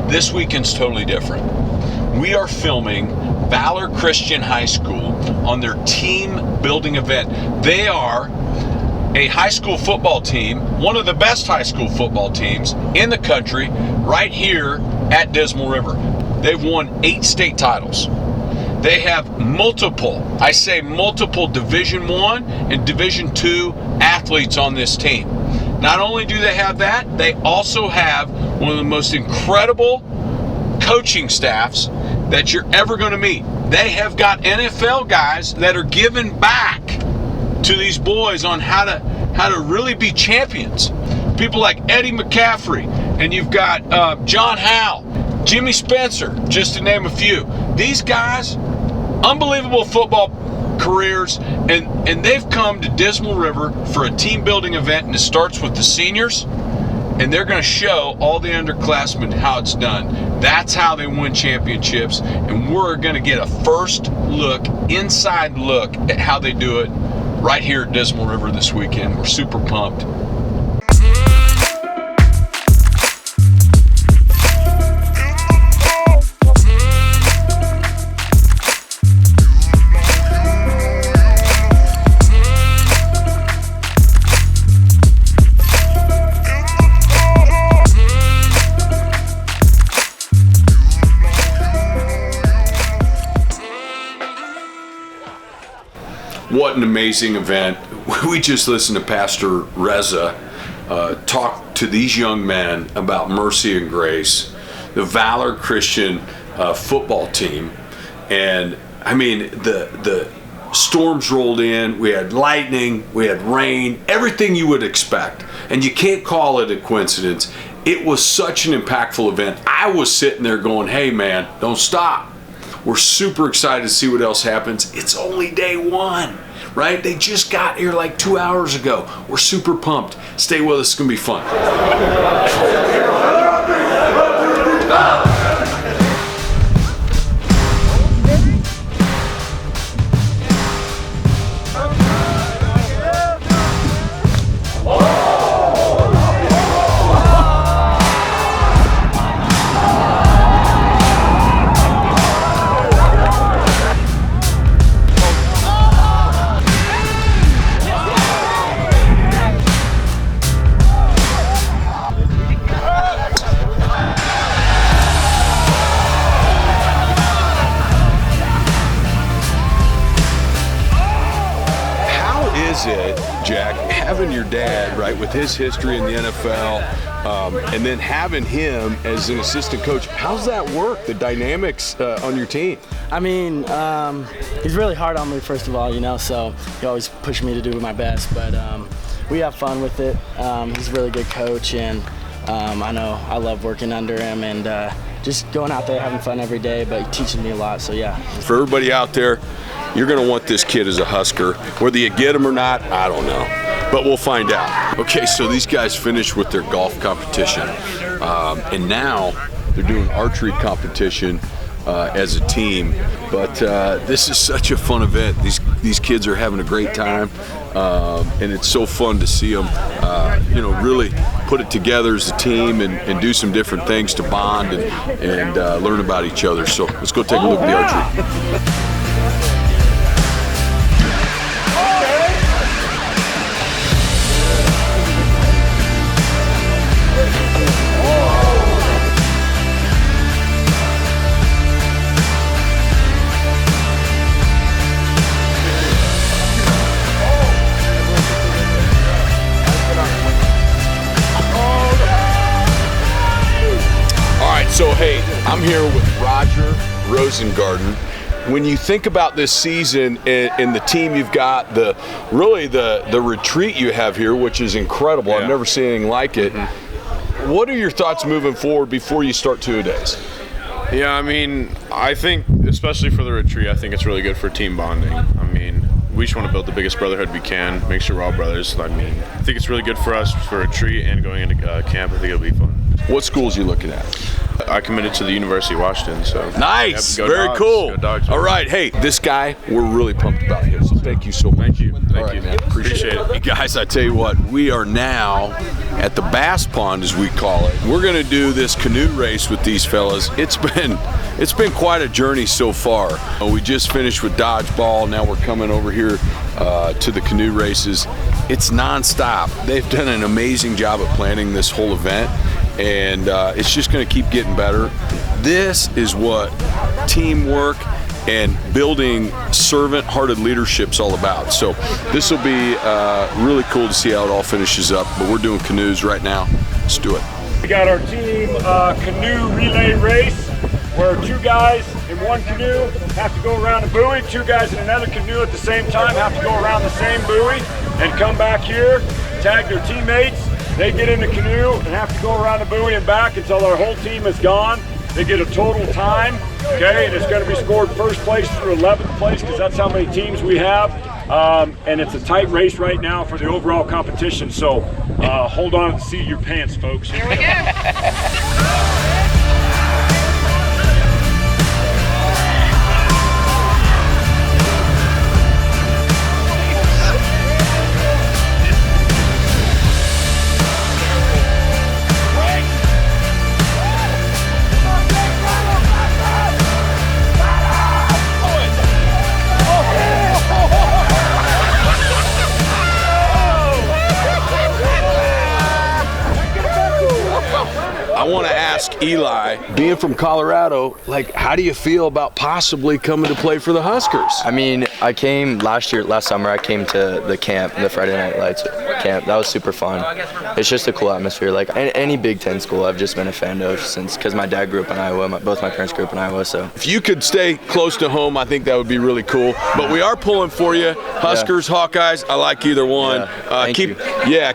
This weekend's totally different. We are filming Valor Christian High School on their team building event. They are a high school football team, one of the best high school football teams in the country, right here at Dismal River. They've won 8 state titles. They have multiple Division I and Division II athletes on this team. Not only do they have that, they also have one of the most incredible coaching staffs that you're ever going to meet. They have got NFL guys that are giving back to these boys on how to really be champions. People like Ed McCaffrey, and you've got John Howell, Jimmy Spencer, just to name a few. These guys, unbelievable football careers, and they've come to Dismal River for a team building event, and it starts with the seniors, and they're going to show all the underclassmen how it's done. That's how they win championships, and we're going to get a first look, inside look at how they do it right here at Dismal River this weekend. We're super pumped. What an amazing event. We just listened to Pastor Reza talk to these young men about mercy and grace, the Valor Christian football team. And I mean, the storms rolled in, we had lightning, we had rain, everything you would expect. And you can't call it a coincidence. It was such an impactful event. I was sitting there going, hey man, don't stop. We're super excited to see what else happens. It's only day one, right? They just got here like 2 hours ago. We're super pumped. Stay with us, it's gonna be fun. It, Jack, having your dad, right, with his history in the NFL, and then having him as an assistant coach, how's that work, the dynamics on your team? I mean, he's really hard on me, first of all, you know, so he always pushes me to do my best, but we have fun with it. He's a really good coach, and I know I love working under him, and just going out there having fun every day, but he teaches me a lot, so yeah. For everybody out there, you're going to want this kid as a Husker. Whether you get him or not, I don't know. But we'll find out. Okay, so these guys finished with their golf competition. And now they're doing archery competition as a team. But this is such a fun event. These kids are having a great time. And it's so fun to see them, really put it together as a team and do some different things to bond and learn about each other. So let's go take a look at the archery. So hey, I'm here with Roger Rosengarten. When you think about this season and the team you've got, the retreat you have here, which is incredible. Yeah. I've never seen anything like it. Mm-hmm. What are your thoughts moving forward before you start two-a-days? Yeah, I mean, I think, especially for the retreat, I think it's really good for team bonding. I mean, we just want to build the biggest brotherhood we can, make sure we're all brothers. I mean, I think it's really good for us for a retreat and going into camp. I think it'll be fun. What schools are you looking at? I committed to the University of Washington, so. Nice, Go very Dogs. cool. Go Dogs. All right, hey, this guy, we're really pumped about him. Thank you so much. Thank you. Thank All right, you. man. Appreciate it. Hey guys, I tell you what, we are now at the Bass Pond, as we call it. We're going to do this canoe race with these fellas. It's been quite a journey so far. We just finished with dodgeball. Now we're coming over here to the canoe races. It's nonstop. They've done an amazing job at planning this whole event, and it's just going to keep getting better. This is what teamwork and building servant-hearted leadership's all about. So this will be really cool to see how it all finishes up. But we're doing canoes right now. Let's do it. We got our team canoe relay race, where 2 guys in one canoe have to go around a buoy, 2 guys in another canoe at the same time have to go around the same buoy and come back here, tag their teammates. They get in the canoe and have to go around the buoy and back until our whole team is gone. They get a total time, okay, and it's going to be scored first place through 11th place, because that's how many teams we have. And it's a tight race right now for the overall competition, so hold on to the seat of your pants, folks. Here we go. I want to ask Eli, being from Colorado, like, how do you feel about possibly coming to play for the Huskers? I mean, I came last summer, I came to the camp, the Friday Night Lights camp. That was super fun. It's just a cool atmosphere. Like any Big Ten school, I've just been a fan of since, because my dad grew up in Iowa, both my parents grew up in Iowa, so. If you could stay close to home, I think that would be really cool. But we are pulling for you. Huskers, Hawkeyes, I like either one. Thank you.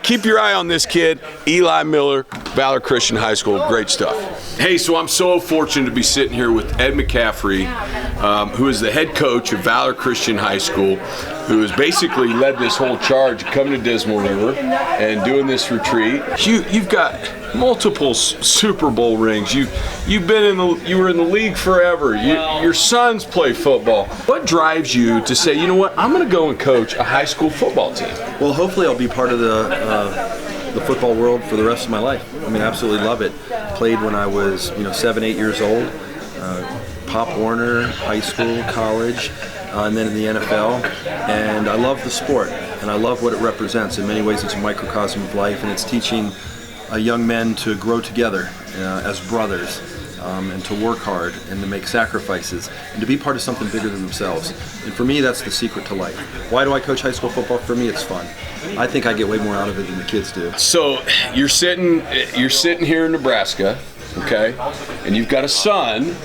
Keep your eye on this kid, Eli Miller, Valor Christian High School. Great stuff. Hey, so I'm so fortunate to be sitting here with Ed McCaffrey, who is the head coach of Valor Christian High School, who has basically led this whole charge coming to Dismal River and doing this retreat. You've got multiple Super Bowl rings. You were in the league forever. Your sons play football. What drives you to say, you know what, I'm going to go and coach a high school football team? Well, hopefully I'll be part of the football world for the rest of my life. I mean, I absolutely love it. Played when I was, 7, 8 years old. Pop Warner, high school, college, and then in the NFL. And I love the sport, and I love what it represents. In many ways, it's a microcosm of life, and it's teaching young men to grow together as brothers, and to work hard and to make sacrifices and to be part of something bigger than themselves. And for me, that's the secret to life. Why do I coach high school football? For me, it's fun. I think I get way more out of it than the kids do. So you're sitting here in Nebraska, okay, and you've got a son.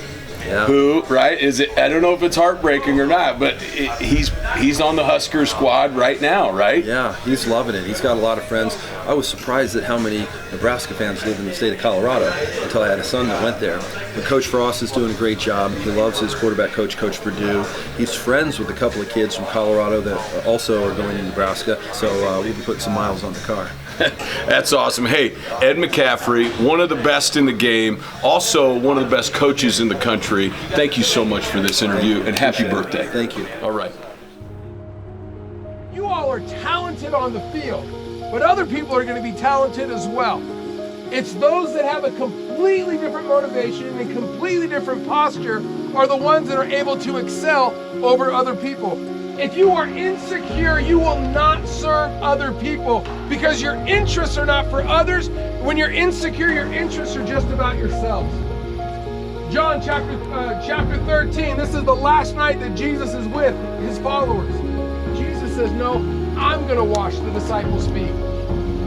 Yeah. Who, right, is it, I don't know if it's heartbreaking or not, but he's on the Husker squad right now, right? Yeah, he's loving it. He's got a lot of friends. I was surprised at how many Nebraska fans live in the state of Colorado until I had a son that went there. But Coach Frost is doing a great job. He loves his quarterback coach, Coach Purdue. He's friends with a couple of kids from Colorado that also are going to Nebraska, so we'll be putting some miles on the car. That's awesome. Hey, Ed McCaffrey, one of the best in the game, also one of the best coaches in the country. Thank you so much for this interview, and happy birthday. Thank you. All right. You all are talented on the field, but other people are going to be talented as well. It's those that have a completely different motivation and completely different posture are the ones that are able to excel over other people. If you are insecure, you will not serve other people because your interests are not for others. When you're insecure, your interests are just about yourselves. John chapter 13, this is the last night that Jesus is with his followers. Jesus says, no, I'm going to wash the disciples' feet.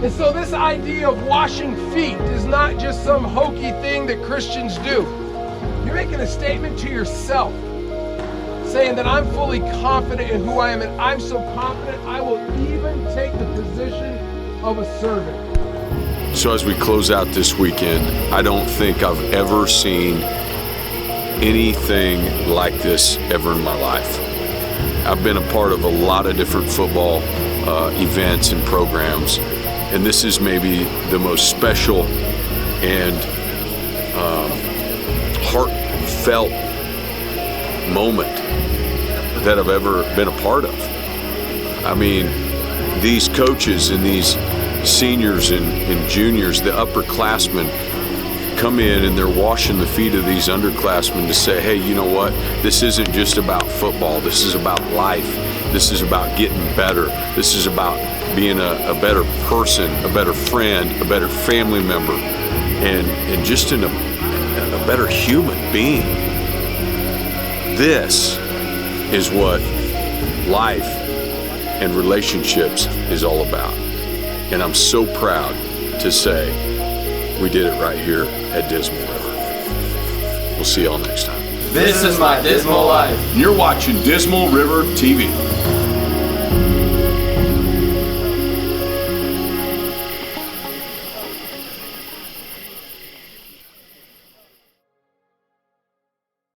And so this idea of washing feet is not just some hokey thing that Christians do. You're making a statement to yourself, saying that I'm fully confident in who I am, and I'm so confident I will even take the position of a servant. So as we close out this weekend, I don't think I've ever seen anything like this ever in my life. I've been a part of a lot of different football events and programs, and this is maybe the most special and heartfelt moment that I've ever been a part of. I mean, these coaches and these seniors and juniors, the upperclassmen, come in and they're washing the feet of these underclassmen to say, hey, you know what? This isn't just about football. This is about life. This is about getting better. This is about being a better person, a better friend, a better family member, and just a better human being. This is what life and relationships is all about. And I'm so proud to say we did it right here at Dismal River. We'll see y'all next time. This is my Dismal life. You're watching Dismal River TV.